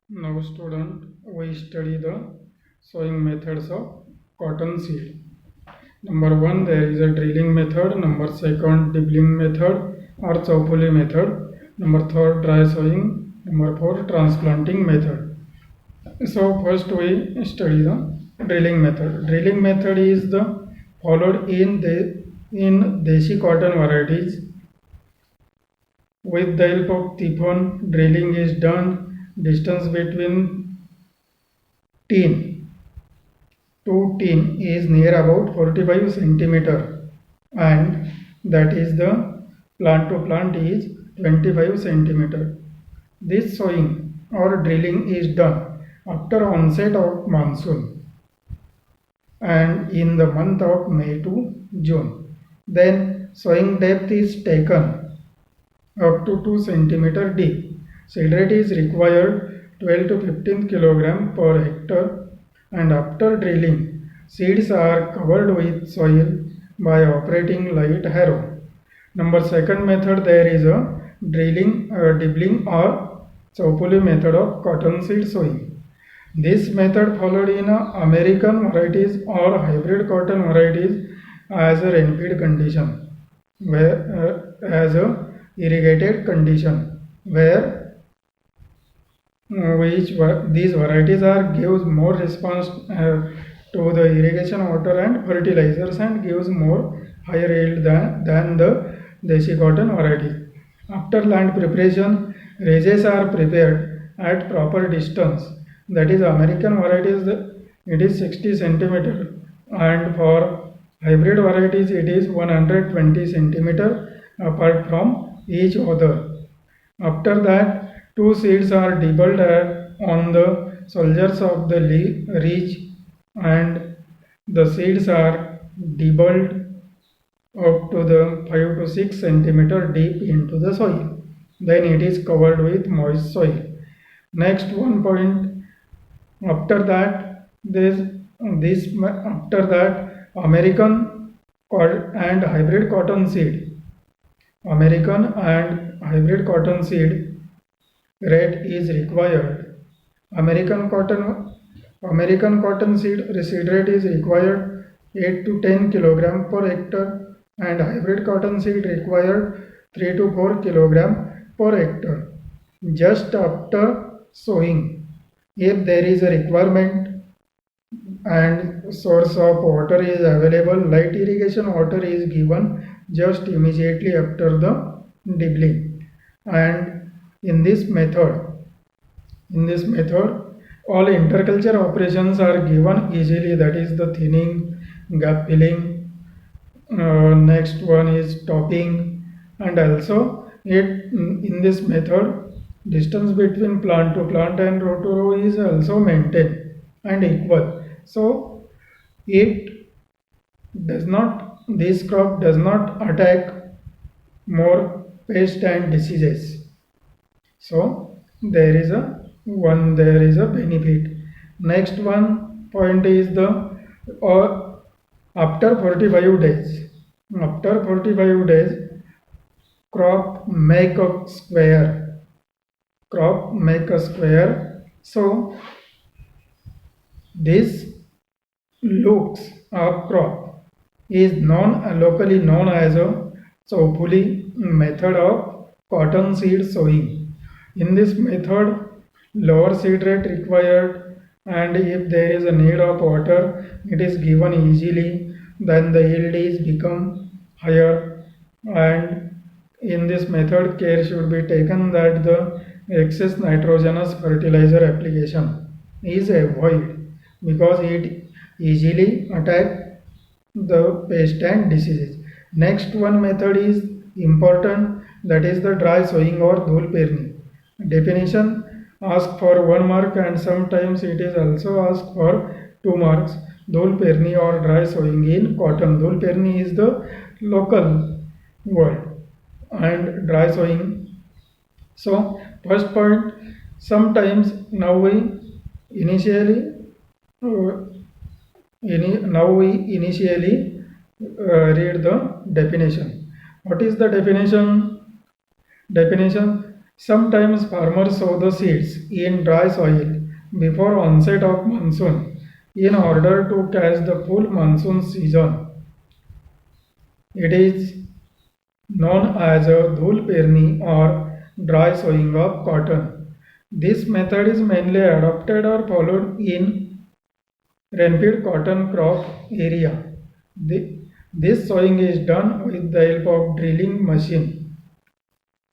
Now student, we study the sowing methods of cotton seed. Number 1, there is a drilling method. Number 2, dibbling method or chowpuli method. Number 3, dry sowing. Number 4, transplanting method. So first we study the drilling method. Drilling method is the followed in Deshi cotton varieties. With the help of Tiphon, drilling is done. Distance between tin to tin is near about 45 centimeter, and that is the plant to plant is 25 centimeter. This sowing or drilling is done after onset of monsoon and in the month of May to June. Then sowing depth is taken up to 2 centimeter deep. Seed rate is required 12 to 15 kilogram per hectare, and after drilling, seeds are covered with soil by operating light harrow. Number second method, there is a dibbling or chowpuli method of cotton seed sowing. This method followed in American varieties or hybrid cotton varieties as a rain-fed condition, where as a irrigated condition, where these varieties are gives more response to the irrigation water and fertilizers and gives more higher yield than the Deshi cotton variety. After land preparation, ridges are prepared at proper distance. That is American varieties, it is 60 centimeter, and for hybrid varieties it is 120 centimeter apart from each other. After that, two seeds are dibbled on the soldiers of the ridge, and the seeds are dibbled up to the 5 to 6 centimeter deep into the soil. Then it is covered with moist soil. Next one point, after that this after that American and hybrid cotton seed. American and hybrid cotton seed rate is required. American cotton seed rate is required 8 to 10 kilogram per hectare, and hybrid cotton seed required 3 to 4 kilogram per hectare. Just after sowing, if there is a requirement and source of water is available, light irrigation water is given just immediately after the dibbling. And in this method, all interculture operations are given easily, that is the thinning, gap filling, next one is topping, and also in this method distance between plant to plant and row to row is also maintained and equal. So it does not, this crop does not attack more pest and diseases. So there is a benefit. Next one point is the after 45 days. After 45 days, crop make a square. Crop make a square. So this looks of crop is locally known as a chowpuli method of cotton seed sowing. In this method, lower seed rate required, and if there is a need of water, it is given easily, then the yield is become higher. And in this method, care should be taken that the excess nitrogenous fertilizer application is avoided, because it easily attack the pest and diseases. Next one method is important, that is the dry sowing or dhul perni. Definition ask for 1 mark, and sometimes it is also asked for 2 marks. Dhul perni or dry sowing in cotton. Dhul perni is the local word, and dry sowing. So first point, sometimes now we initially uh, now we initially read the definition. What is the definition? Definition: Sometimes farmers sow the seeds in dry soil before onset of monsoon in order to catch the full monsoon season. It is known as a dhul perni or dry sowing of cotton. This method is mainly adopted or followed in rainfed cotton crop area. This sowing is done with the help of drilling machine,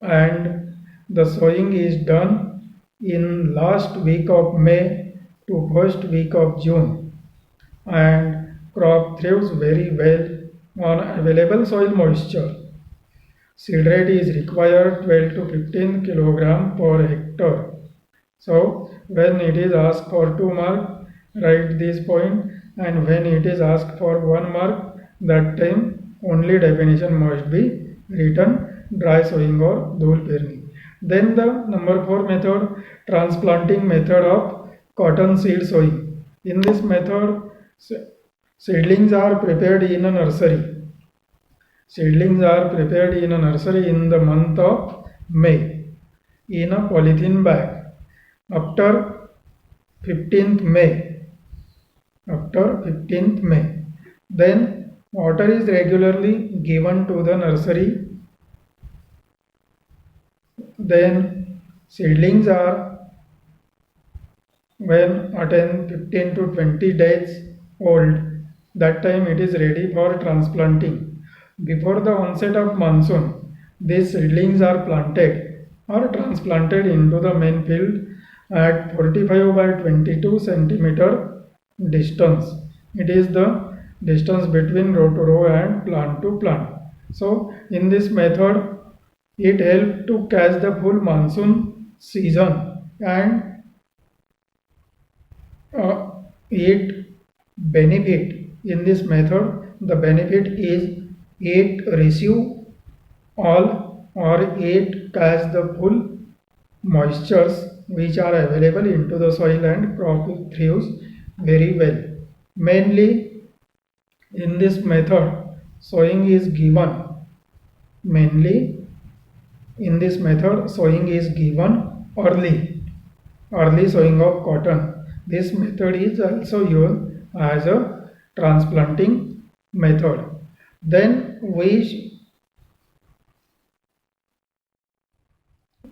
and the sowing is done in last week of May to first week of June, and crop thrives very well on available soil moisture. Seed rate is required 12 to 15 kilogram per hectare. So when it is asked for 2 mark, write this point, and when it is asked for 1 mark, that time only definition must be written, dry sowing or dhul perni. Then the number 4 method, transplanting method of cotton seed sowing. In this method, seedlings are prepared in a nursery. Seedlings are prepared in a nursery in the month of May in a polythene bag. After 15th May, then water is regularly given to the nursery. Then seedlings are, when attain 15 to 20 days old, that time it is ready for transplanting. Before the onset of monsoon, these seedlings are planted or transplanted into the main field at 45 by 22 centimeter distance. It is the distance between row to row and plant to plant. So in this method, it helps to catch the full monsoon season, and it benefit in this method. The benefit is it receive all or it catch the full moistures which are available into the soil, and crop thrives very well. Mainly in this method, sowing is given. Mainly in this method, sowing is given early sowing of cotton. This method is also used as a transplanting method. Then we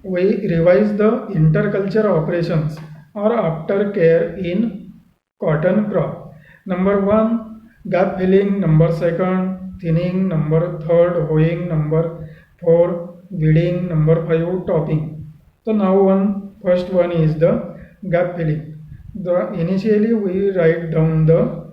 revise the interculture operations or aftercare in cotton crop. Number 1, gap filling. Number 2, thinning. Number 3, hoeing. Number 4, weeding. Number 5, topping. So now first one is the gap filling. Initially we write down the